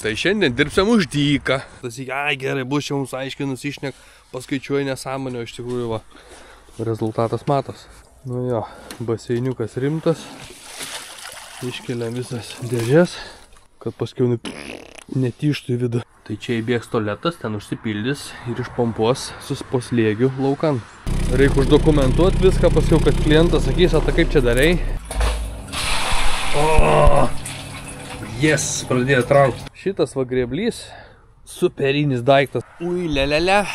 Tai šiandien dirbsim už dyką. Tas ai gerai, bus čia mums aiškinus išnek, paskaičiuoju nesąmonę, iš tikrųjų va, rezultatas matos. Nu jo, baseiniukas rimtas. Iškeliam visas dėžės, kad paskiau netyštų į vidų. Tai čia įbėgs tualetas, ten užsipildys ir išpompuos po slėgiu laukan. Reikia uždokumentuoti viską, paskiau, kad klientas sakys, ata kaip čia darai. O, yes, pradėjo traukti. Šitas va grėblys, superinis daiktas. Ui, lelele.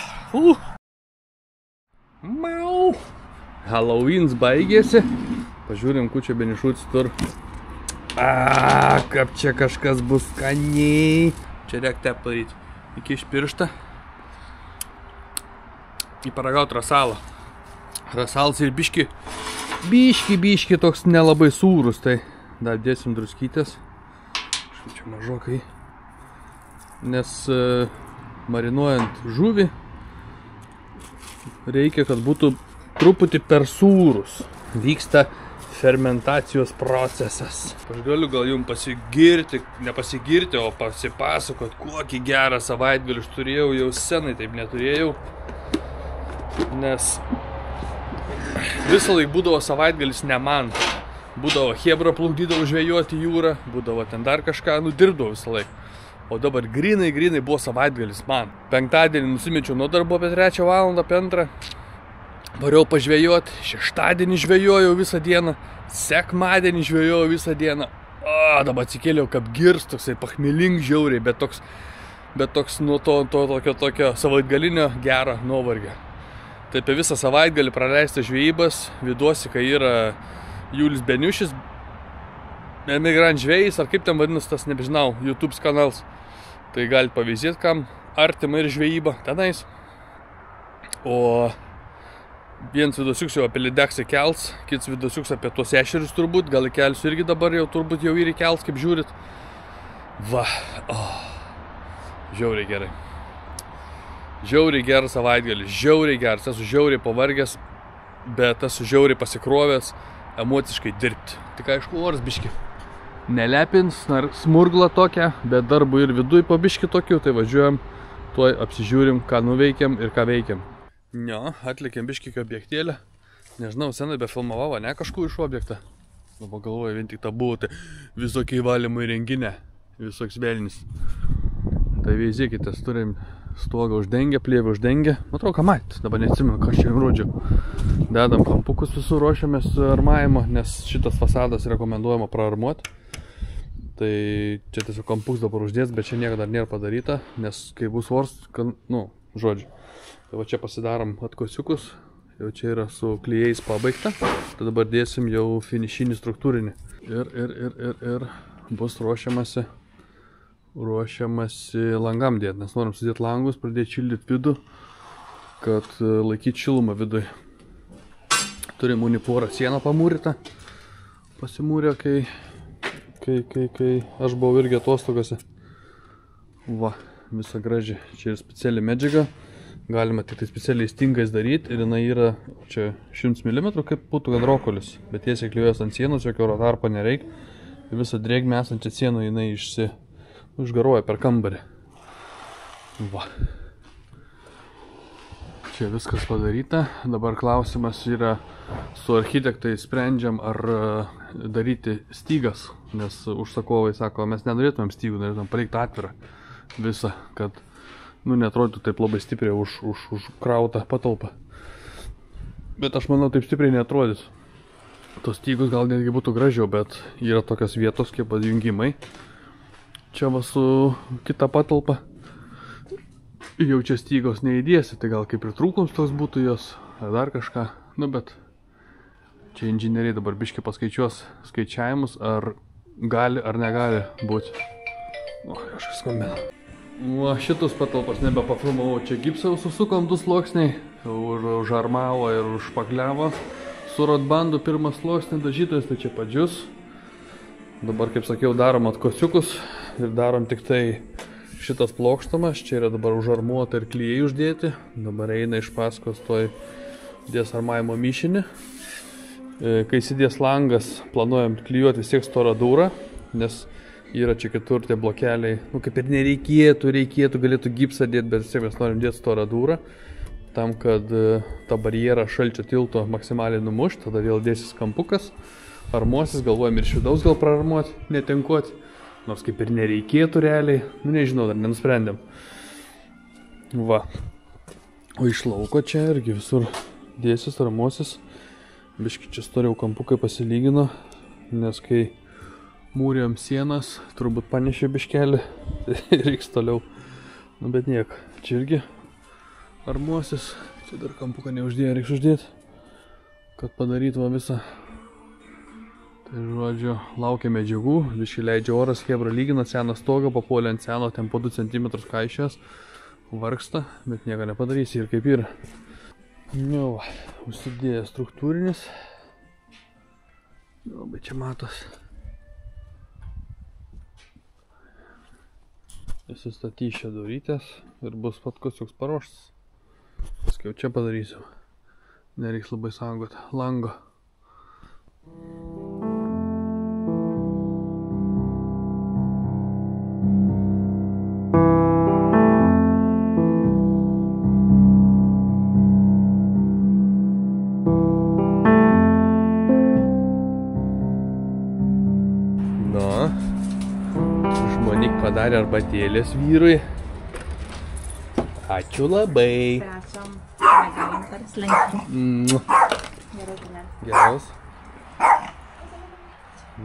Mau. Halloweens baigėsi. Pažiūrim, ku čia benišūtis tur. Kaip čia kažkas bus skaniai. Čia reikia tep padaryti. Iki iš pirštą. Įparagauti rasalą. Rasalas ir biški toks nelabai sūrus. Tai dar dėsim druskytės. Štai čia mažokai. Nes marinuojant žuvį reikia, kad būtų truputį per sūrus. Vyksta fermentacijos procesas. Aš galiu gal jums pasigirti, nepasigirti, o pasipasakot, kokį gerą savaitgalį aš turėjau, jau senai taip neturėjau. Nes visą laik būdavo savaitgalis ne man. Būdavo hebra plukdydavo žvejoti jūrą, būdavo ten dar kažką, dirbdavo visą laik. O dabar grinai buvo savaitgalis man. Penktadienį nusimečiau nuo darbo apie 3 valandą, apie 2. Variau pažvejoti, šeštadienį žvejojau visą dieną, sekmadienį žvejojau visą dieną. Dabar atsikėliau kaip girs, toksai pachmelink žiauriai, bet toks nuo to tokio savaitgalinio gero nuovargio. Tai apie visą savaitgalį praleistas žvejybas, viduosi, kai yra Julius Beniušis, emigrant žvejais, ar kaip ten vadinasi tas, nebežinau, YouTube kanalas. Tai galite pavyzdėti, kam artima ir žvejyba tenais. O vienas vidosiuks jau apie Lideksą kels, kits vidosiuks apie tuos ešerius turbūt, gal įkelsiu irgi dabar jau turbūt jau ir įkels, kaip žiūrit. Va, žiauriai gerai. Žiauriai geras savaitgalis, žiauriai geras, esu žiauriai pavargęs, bet esu žiauriai pasikrovęs emociškai dirbti. Tik aišku, oras biški nelepins, smurgla tokia, bet darbu ir viduj po biški tokių, tai važiuojam, tuoj apsižiūrim, ką nuveikiam ir ką veikiam. Jo, atlikėm biškį objektėlę. Nežinau, senai be filmavau, ne kažkur iš objektą. Dabar galvoju, vien tik ta buvo, tai visokiai valymo įrenginė, visoks vėlinis. Tai veizėkitės, turim stogą uždengę, plėvę uždengę. Matau, ką matyti, dabar neatsimenu, ką aš čia jums rodžiau. Dedam kampukus visur, ruošiamės armavimo, nes šitas fasadas rekomenduojama praarmuoti. Tai čia tiesiog kampukus dabar uždės, bet čia nieko dar nėra padaryta, nes kai bus vors, žodžiu. Tai va čia pasidarom atkosiukus, jau čia yra su klijais pabaigta. Tai dabar dėsim jau finišinį struktūrinį. Ir bus ruošiamasi langam dėti, nes norim sudėti langus, pradėti šildyti vidų, kad laikyti šilumą vidui. Turim uniporą sieną pamūrytą. Pasimūrė, kai aš buvau irgi atostogose. Va, visa graži. Čia ir speciali medžiaga. Galima tik tai specialiai stingais daryti ir jinai yra čia 100 mm, kaip būtų kad rokolis. Bet tiesiai klijuojas ant sienos, jokio rotarpo nereikia. Ir visą drėgmę esančią sieną jinai išgaruoja per kambarį. Va. Čia viskas padaryta. Dabar klausimas yra su architektai sprendžiam ar daryti stygas. Nes užsakovai sako, mes nenorėtumėm stygų, norėtumėm palikti atvirą visą, kad neatrodytų taip labai stipriai užkrautą patalpą. Bet aš manau, taip stipriai neatrodys. Tos stygus gal netgi būtų gražiau, bet yra tokios vietos kaip atjungimai. Čia va su kita patalpa. Jau čia stygos neįdėsi, tai gal kaip ir trūkums toks būtų jos, ar dar kažką. Bet čia inžinieriai dabar biški paskaičiuos skaičiavimus, ar gali ar negali būti. Kažkas skambina. Šitus patalpas nebepafilmavau, čia gipsą susukom 2 sluoksniai, užarmavo ir užpakliavo. Su rotbandu pirmas sluoksnį dažytojas, tai čia padžius. Dabar, kaip sakiau, darom atkosiukus ir darom tik tai šitas plokštamas. Čia yra dabar užarmuota ir klijai uždėti. Dabar eina iš paskos toj dės armavimo mišinį. Kai įsidės langas, planuojam klijuoti vis tiek storą durą, nes Yra čia kitur tie blokeliai, nu kaip ir reikėtų, galėtų gipsą dėti, bet vis mes norim dėti storą durą, tam, kad tą barjerą šalčio tilto maksimaliai numušt, tada vėl dėsis kampukas, armuosis, galvojam ir iš vidaus gal prarmuoti, netinkuoti, nors kaip ir nereikėtų realiai, nu nežinau, dar nenusprendėm. Va. O iš lauko čia irgi visur dėsis, armuosis, biški čia storiau kampukai pasilygino, nes kai mūrėjom sienas, turbūt panešė biškelį, reiks toliau, nu bet niek, čia irgi armuosis, čia dar kampuką neuždėjo, reiks uždėti, kad padarytume visą. Tai žodžiu, laukia medžiagų, biškai leidžia oras, hebra lygina seną stogą, papuolė ant seno, ten po 2 cm kaišės, vargsta, bet nieko nepadarysi ir kaip yra. Nu, užsidėjo struktūrinis, labai čia matos. Įsistatys čia durytės ir bus patkus joks paruoštas. Paskiau čia padarysiu. Nereiks labai saugot lango. Padarė arbatėlės vyrui. Ačiū labai. Prašom, negalim perslenkti. Geras.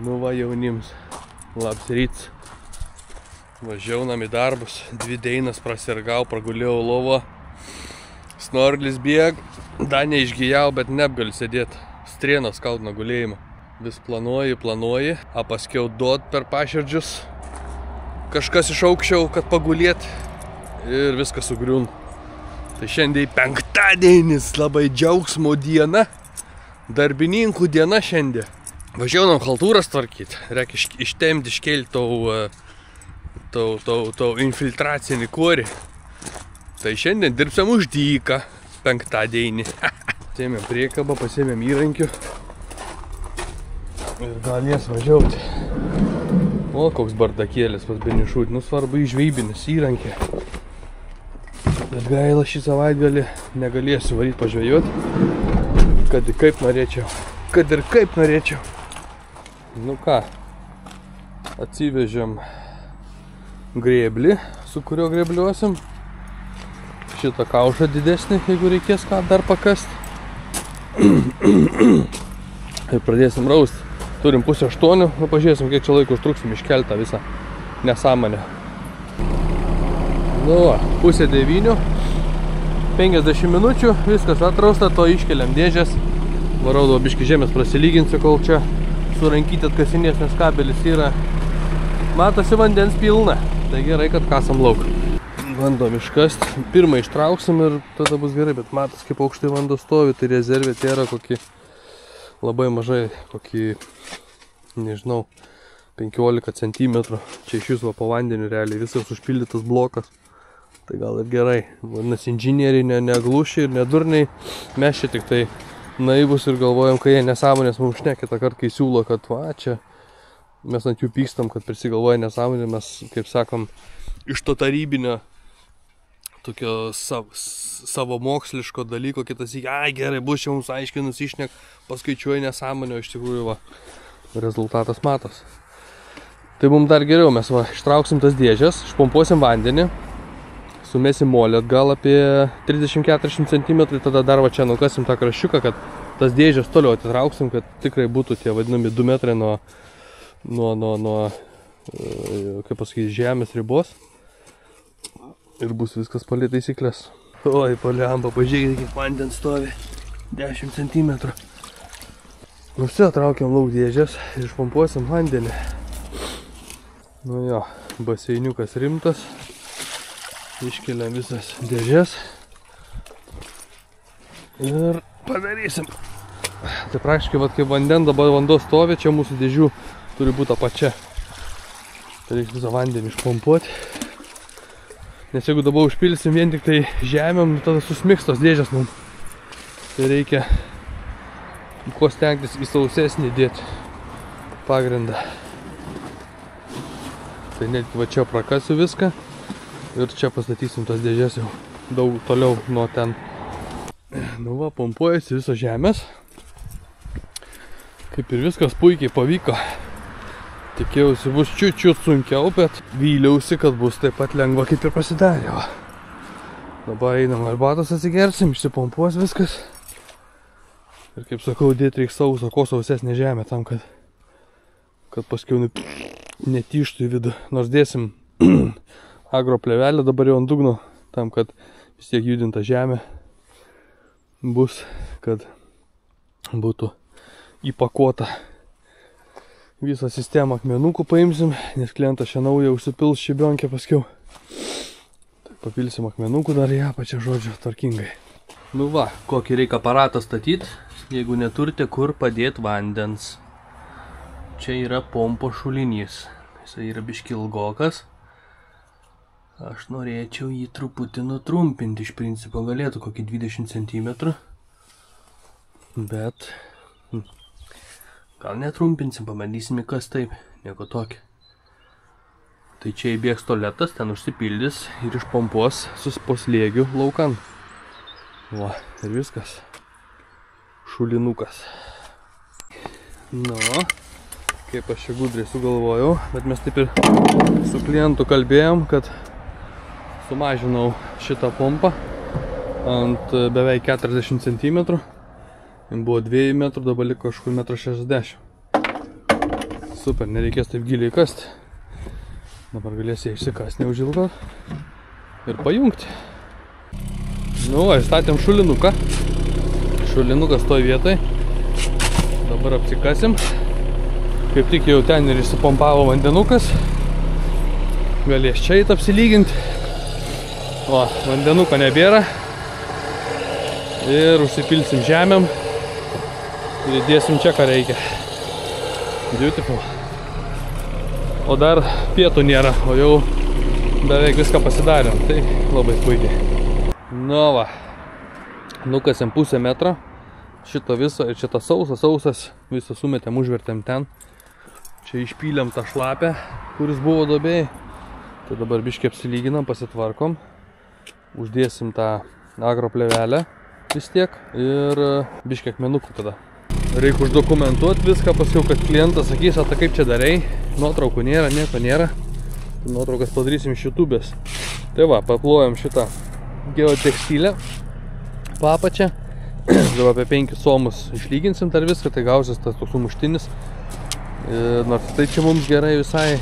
Nu va jaunims, labs ryts. Važiaunam į darbus, 2 dienas prasirgau, pragulėjau lovo. Snorlis bėg, dar neišgyjau, bet neapgaliu sėdėti. Strienas skaudina gulėjimą. Vis planuoji, a paskiau duot per paširdžius. Kažkas iš aukščiau, kad pagulėt ir viskas sugriūna. Tai šiandien penktadienis, labai džiaugsmo diena, darbininkų diena šiandien. Važiaunam chaltūras tvarkyti, reikia ištemti, iškelti tau infiltracinį korį. Tai šiandien dirbsim už dyką penktadienį. Sėmėm priekabą, pasėmėm įrankių ir galės važiauti. O, koks bardakėlis pas Benišūt, nu svarbu įžveibinis įrankė. Bet gaila šį savaitgalį negalėsiu varyti pažvejoti, kad ir kaip norėčiau. Nu ką, atsivežėm grėblį, su kurio grėbliuosim. Šitą kaušą didesnį, jeigu reikės ką dar pakasti. Ir pradėsim rausti. Turim 7:30, nu pažiūrėsim, kiek čia laiko užtruksim iškelti tą visą nesąmonę. Nu va, 8:30, 50 minučių, viskas atrausta, to iškeliam dėžės. Varau biškį žemės prasilyginsiu, kol čia surankyti atkasinės, nes kabelis yra. Matosi vandens pilna, tai gerai, kad kasam lauk. Bandom iškasti, pirmą ištrauksim ir tada bus gerai, bet matos, kaip aukštai vanduo stovi, tai rezervė tai yra kokį labai mažai, kokį, nežinau, 15 cm. Čia iš jūsų po vandeniu realiai visas užpildytas blokas. Tai gal ir gerai. Vadinasi, inžinieriai neglušiai ir nedurniai. Mes čia tik tai naivus ir galvojam, kai jie nesąmonės mums šnekė tą kartą, kai siūlo, kad va, čia mes ant jų pykstam, kad prisigalvoja nesąmonė. Mes, kaip sakom, iš to tarybinio tokio savo moksliško dalyko, kitas iki, ai gerai, bus čia mums aiškinus išnek, paskaičiuoja nesąmonę, iš tikrųjų va, rezultatas matos. Tai mums dar geriau, mes va, ištrauksim tas dėžės, išpompuosim vandenį, sumesim molį atgal apie 30-40 cm, tada dar va čia nukasim tą kraščiuką, kad tas dėžės toliau atitrauksim, kad tikrai būtų tie vadinami 2 metrai nuo kaip pasakyti, žemės ribos. Ir bus viskas palie taisyklės. Oi, paliamba, pažiūrėkite, kiek vandens stovi. 10 cm. Nu visi atraukiam lauk dėžės ir išpompuosim vandenį. Nu jo, baseiniukas rimtas. Iškeliam visas dėžės. Ir padarysim. Tai praktiškai, vat, kaip dabar vanduo stovi, čia mūsų dėžių turi būti apačia. Tai reikia visą vandenį išpompuoti. Nes jeigu dabar užpilsim vien tik tai žemėm, tada susmigs tos dėžės mums. Tai reikia kuo stengtis į sausesnį dėti pagrindą. Tai netgi va čia prakasiu viską ir čia pastatysim tas dėžės jau daug toliau nuo ten. Nu va, pompuojasi visos žemės. Kaip ir viskas puikiai pavyko. Tikėjausi bus čiut sunkiau, bet vyliausi, kad bus taip pat lengva kaip ir pasidarė. Dabar einam arbatos atsigersim, išsipompuos viskas. Ir kaip sakau, dėti reikia sausą, ko sausesnė žemė tam, kad paskiau netyštų į vidų. Nors dėsim agro plevelę dabar jau ant dugno, tam, kad vis tiek judinta žemė bus, kad būtų įpakuota. Visą sistemą akmenukų paimsim, nes klientas šią naują užsipils šibionkę paskiau. Tai papilsim akmenukų dar į apačią, žodžiu, tvarkingai. Nu va, kokį reikia aparatą statyti, jeigu neturite kur padėti vandens. Čia yra pompo šulinys. Jisai yra biški ilgokas. Aš norėčiau jį truputį nutrumpinti. Iš principo galėtų kokį 20 cm. Bet gal netrumpinsim, pabandysim į kas taip, nieko tokio. Tai čia įbėgs tualetas, ten užsipildys ir išpompuos po slėgiu laukan. Va, ir viskas. Šulinukas. Nu, kaip aš čia gudriai sugalvojau, bet mes taip ir su klientu kalbėjom, kad sumažinau šitą pompą ant beveik 40 cm. Buvo 2 metrų, dabar liko kažkur 1,60 m. Super, nereikės taip giliai kasti. Dabar galės ją išsikasti neužilgo ir pajungti. Nu, įstatėm šulinuką. Šulinukas toj vietoj. Dabar apsikasim. Kaip tik jau ten ir išsipompavo vandenukas. Galės čia eit apsilyginti. O, vandenuko nebėra. Ir užsipilsim žemėm. Ir įdėsim čia, ką reikia. Beautiful. O dar pietų nėra, o jau beveik viską pasidarėm. Tai labai puikiai. Nu va. Nukasėm pusę metro. Šito viso ir šitą sausas. Visą sumetėm, užvertėm ten. Čia išpylėm tą šlapę, kuris buvo duobėj. Tai dabar biškį apsilyginam, pasitvarkom. Uždėsim tą agro plevelę vis tiek. Ir biškį akmenukų tada. Reikia uždokumentuoti viską, paskiau, kad klientas sakys, o tai kaip čia darai, nuotraukų nėra, nieko nėra. Nuotraukas padarysim iš YouTube'ės. Tai va, paplojam šitą geotekstilę papačią. Dabar apie 5 somus išlyginsim dar viską, tai gausis tas toks sumuštinis. Nors tai čia mums gerai visai,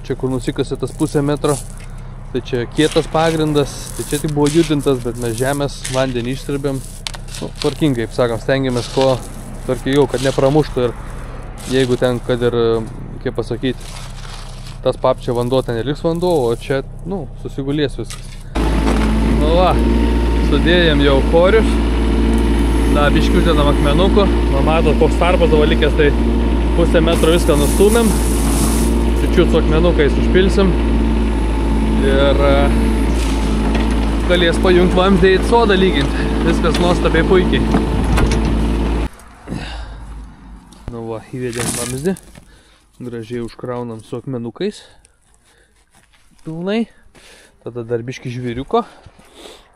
čia kur nusikasi tas pusę metro, tai čia kietas pagrindas, tai čia tik buvo judintas, bet mes žemės vandenį išsirbėm. Nu, tvarkingai, kaip sakom, stengiamės ko tvarkiau, kad nepramuštų ir jeigu ten, kad ir, kaip pasakyti, tas papčia vanduo, ten neliks vanduo, o čia, nu, susigulės viskas. Nu va, sudėjom jau korius, da, biškių uždedam akmenukų, matot, koks tarpas dabar likęs, tai pusę metro viską nustūmėm, čiut su akmenukais užpilsim ir galės pajungti vamzdį į sodą lyginti, viskas nuostabiai puikiai. Nu va, įvedėm vamzdį, gražiai užkraunam su akmenukais, pilnai, tada dar biškį žviriuko,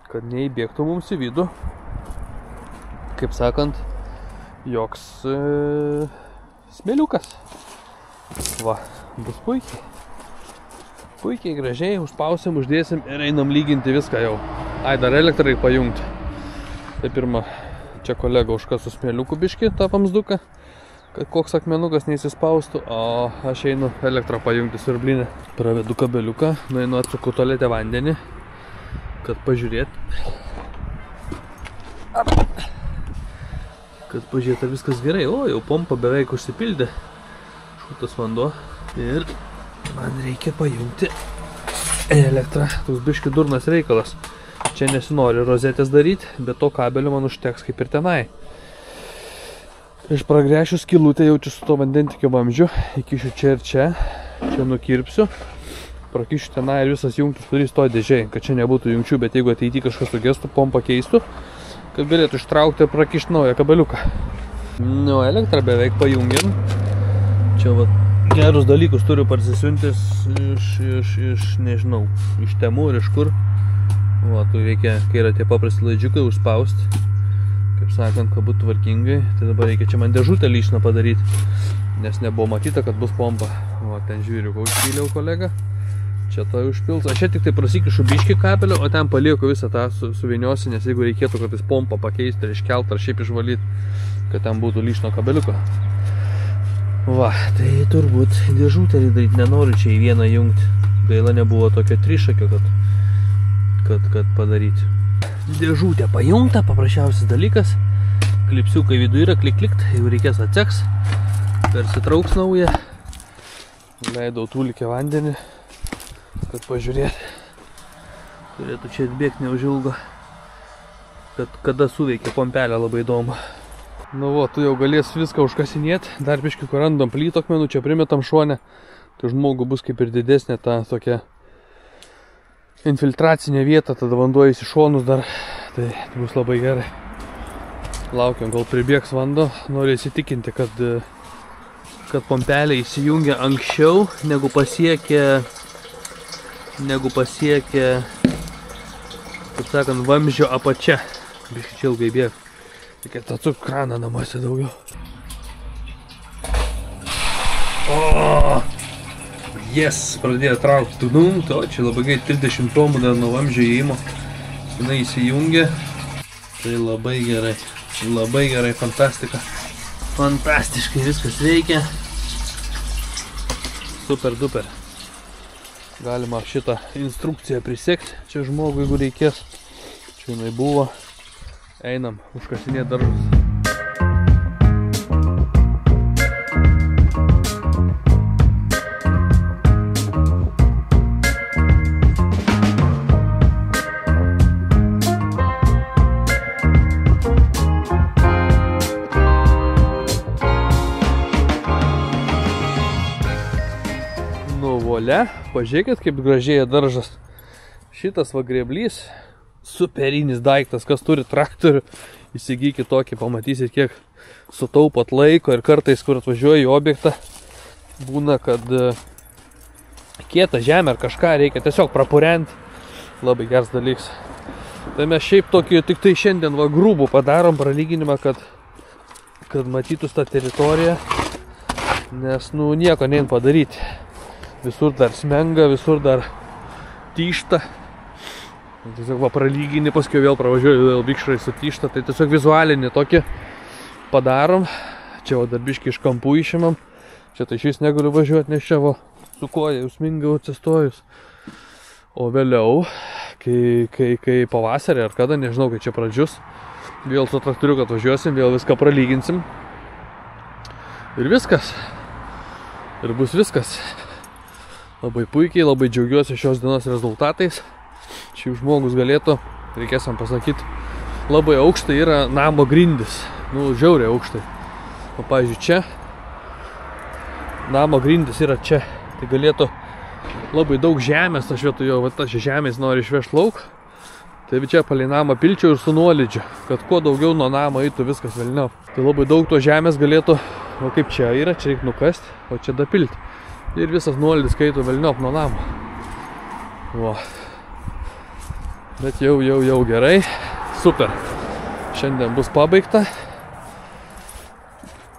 kad neįbėgtų mums į vidų, kaip sakant, joks smėliukas. Va, bus puikiai. Puikiai, gražiai, užspausim, uždėsim ir einam lyginti viską jau. Ai, dar elektrą reikia pajungti. Tai pirma, čia kolega užkas su smėliuku biškį tą vamzduką, kad koks akmenukas neįsispaustų, o aš einu elektrą pajungti siurblinę. Pravedu kabeliuką, nueinu atsuku tualete vandenį, kad pažiūrėt. Kad pažiūrėt, ar viskas gerai. O, jau pompa beveik užsipildė. Šūtas vanduo. Ir man reikia pajungti elektrą. Toks biški durnas reikalas. Čia nesinori rozetės daryti, bet to kabelio man užteks kaip ir tenai. Iš pragręšiu skylutę jaučiu su to vandentikio vamzdžiu, įkišiu čia ir čia nukirpsiu, prakišiu tenai ir visas jungtus padarys to dėžiai, kad čia nebūtų jungčių, bet jeigu ateity kažkas sugestų, pompą keistų, kad galėtų ištraukti ir prakišti naują kabeliuką. Nu, elektrą beveik pajungiam. Čia va gerus dalykus turiu parsisiuntęs iš nežinau, iš Temu ir iš kur. Va, tu reikia, kai yra tie paprasti laidžiukai, užspausti, kaip sakant, kad būtų tvarkingai. Tai dabar reikia čia man dėžutę lyšną padaryti, nes nebuvo matyta, kad bus pompa. Va, ten žiūriu, užpyliau kolega. Čia to užpils. Aš čia tik tai prasikišu biškį kapelio, o ten palieku visą tą suvieniosi, nes jeigu reikėtų kartais pompą pakeisti ar iškelti, ar šiaip išvalyti, kad ten būtų lyšno kabeliuko. Va, tai turbūt dėžutę daryti nenoriu čia į vieną jungti. Gaila nebuvo tokio trišakio, kad padaryti. Dėžutė pajungta, paprasčiausias dalykas. Klipsiukai viduje yra, klik-klikt, jeigu reikės atseks. Persitrauks naują. Leidau tūlikę vandenį, kad pažiūrėti. Turėtų čia atbėgti neužilgo. Kad kada suveikia pompelė, labai įdomu. Nu va, tu jau galės viską užkasinėti. Dar biškį, kur randam plytokmenų, čia primetam šonę. Tai žmogų bus kaip ir didesnė ta tokia infiltracinė vieta, tada vanduo į šonus dar. Tai bus labai gerai. Laukiam, gal pribėgs vanduo. Noriu įsitikinti, kad pompelė įsijungia anksčiau, negu pasiekia, kaip sakant, vamzdžio apačia. Biškį čia ilgai bėg. Reikia atsuk kraną namuose daugiau. O, yes, pradėjo traukti. To, čia labai gai 30 tomų dar nuo vamzdžio įėjimo. Jinai įsijungia. Tai labai gerai, fantastika. Fantastiškai viskas veikia. Super duper. Galima šitą instrukciją prisekti. Čia žmogui, jeigu reikės. Čia jinai buvo. Einam, užkasinėti daržus. Nu, volia, pažiūrėkit, kaip gražėja daržas. Šitas va grėblys. Superinis daiktas, kas turi traktorių, įsigykit tokį, pamatysit, kiek sutaupot laiko ir kartais, kur atvažiuoji į objektą, būna, kad kietą žemę ar kažką reikia tiesiog prapurenti, labai geras dalykas. Tai mes šiaip tokį, tik tai šiandien va grūbų padarom pralyginimą, kad matytus tą teritoriją, nes, nu, nieko nein padaryti. Visur dar smenga, visur dar tyšta. Tiesiog va pralygini, paskui vėl pravažiuoju, vėl vikšrai sutyšta, tai tiesiog vizualinį tokį padarom. Čia va dar biškį iš kampų išimam. Čia tai šis negaliu važiuoti, nes čia va su koja užsminga atsistojus. O vėliau, kai pavasarį ar kada, nežinau, kai čia pradžius, vėl su traktoriu, kad važiuosim, vėl viską pralyginsim. Ir viskas. Ir bus viskas. Labai puikiai, labai džiaugiuosi šios dienos rezultatais. Šiaip žmogus galėtų, reikės jam pasakyti, labai aukštai yra namo grindis. Nu, žiauriai aukštai. O, pavyzdžiui, čia namo grindis yra čia. Tai galėtų labai daug žemės, aš vietoj jo, va, čia žemės nori išvežti lauk. Tai čia palei namą pilčiau ir su nuolydžiu, kad kuo daugiau nuo namo eitų viskas velniau. Tai labai daug to žemės galėtų, o kaip čia yra, čia reikia nukasti, o čia dapilti. Ir visas nuolydis kaitų velniop nuo namo. Va. Bet jau gerai. Super. Šiandien bus pabaigta.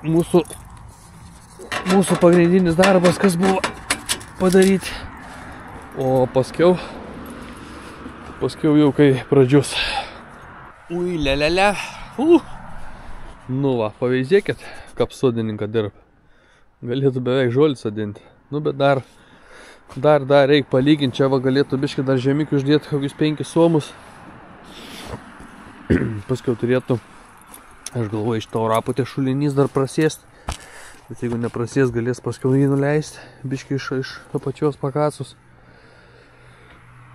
Mūsų pagrindinis darbas, kas buvo padaryti. O paskiau jau kai pradžius. Ui, lelele. Nu va, paveizėkit, kaip sodininką dirb. Galėtų beveik žolį sodinti. Nu, bet dar reikia palyginti. Čia va galėtų biškį dar žemikių uždėti kokius 5 suomus. Paskiau turėtų, aš galvoju, iš to raputė šulinys dar prasėst. Bet jeigu neprasės, galės paskiau jį nuleisti. Biškį iš apačios pakasus.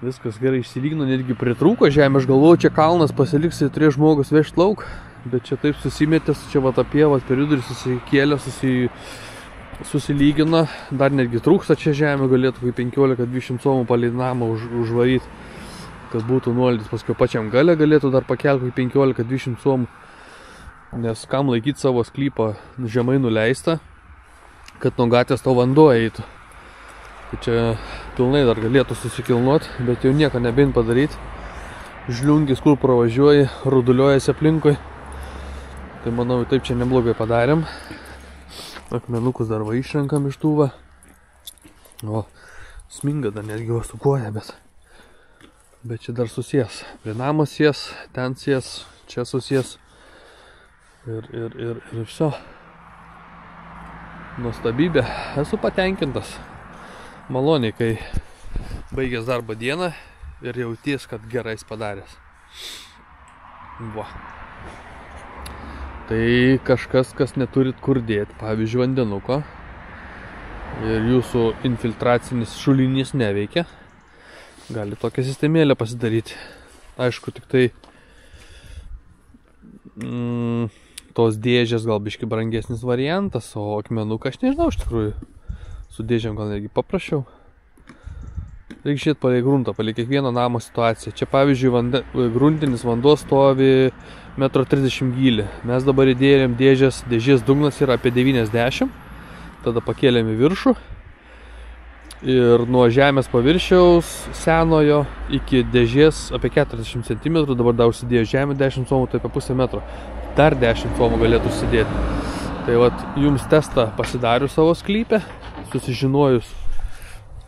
Viskas gerai išsilygino, netgi pritrūko žemė. Aš galvoju, čia kalnas pasiliks ir turės žmogus vežti lauk. Bet čia taip susimetęs, čia va ta pieva per vidurį susikėlė, susilygino. Dar netgi trūksta čia žemė, galėtų 15-20 somų palei namą užvaryti, kad būtų nuolydis. Paskui pačiam gale galėtų dar pakelti 15-20 somų. Nes kam laikyti savo sklypą žemai nuleistą, kad nuo gatvės tau vanduo eitų. Tai čia pilnai dar galėtų susikilnuoti, bet jau nieko nebein padaryti. Žliungis, kur pravažiuoji, ruduliuojasi aplinkui. Tai manau, taip čia neblogai padarėm. Akmenukus dar va išrenkam iš tų va. O, sminga dar netgi va su koja, bet čia dar susės. Prie namo sės, ten sės, čia susės. Ir viso. Nuostabybė. Esu patenkintas. Maloniai, kai baigęs darbo dieną ir jauties, kad gerais padaręs. Va. Tai kažkas, kas neturit kur dėti, pavyzdžiui, vandenuko, ir jūsų infiltracinis šulinys neveikia, gali tokią sistemėlę pasidaryti. Aišku, tik tai tos dėžės gal biški brangesnis variantas, o akmenuką aš nežinau iš tikrųjų. Su dėžėm gal netgi paprašiau. Reikia žiūrėti palei gruntą, palei kiekvieno namo situaciją. Čia pavyzdžiui gruntinis vanduo stovi 1,30 m gylį. Mes dabar įdėjom dėžės dugnas yra apie 90. Tada pakėlėm į viršų. Ir nuo žemės paviršiaus senojo iki dėžės apie 40 cm. Dabar dar užsidėjo žemė 10 cm, tai apie pusę metro. Dar 10 cm galėtų užsidėti. Tai vat jums testą pasidarius savo sklypę, susižinojus,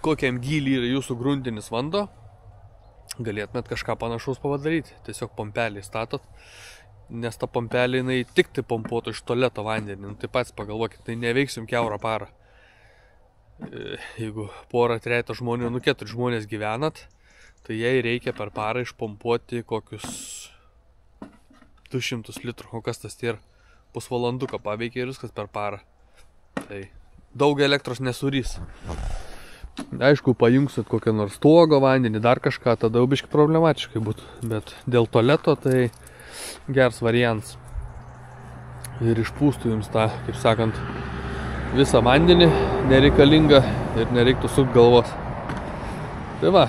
kokiam gylį yra jūsų gruntinis vanduo, galėtumėt kažką panašaus padaryti. Tiesiog pompelį statot, nes ta pompelė jinai tik tai pompuotų iš tualeto vandenį. Tai pats pagalvokit, tai neveiks jums kiaurą parą. Jeigu porą, trejetą žmonių, 4 žmonės gyvenat, tai jai reikia per parą išpompuoti kokius 200 litrų. O kas tas yra? Pusvalanduką paveikia ir viskas per parą. Tai daug elektros nesurys. Aišku, pajungsit kokią nors stogo vandenį, dar kažką, tada jau biški problematiškai būtų. Bet dėl tualeto tai geras variantas. Ir išpūstų jums tą, kaip sakant, visą vandenį nereikalingą ir nereiktų sukt galvos. Tai va,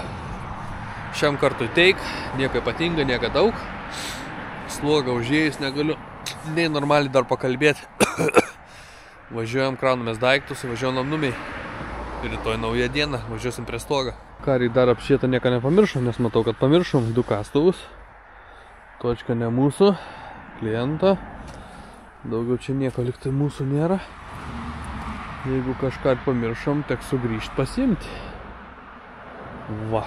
šiam kartui teik, nieko ypatinga, nieko daug. Slogą užėjus negaliu nei normaliai dar pakalbėti. Važiuojam, kraunamės daiktus, važiuojam namnumiai. Ir rytoj nauja diena, važiuosim prie stogą. Kariai dar apšėtą nieko nepamiršom, nes matau, kad pamiršom 2 kastuvus. Točka ne mūsų, kliento. Daugiau čia nieko liktai mūsų nėra. Jeigu kažką pamiršom, teks sugrįžti pasiimti. Va,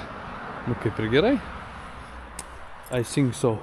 nu kaip ir gerai. I think so.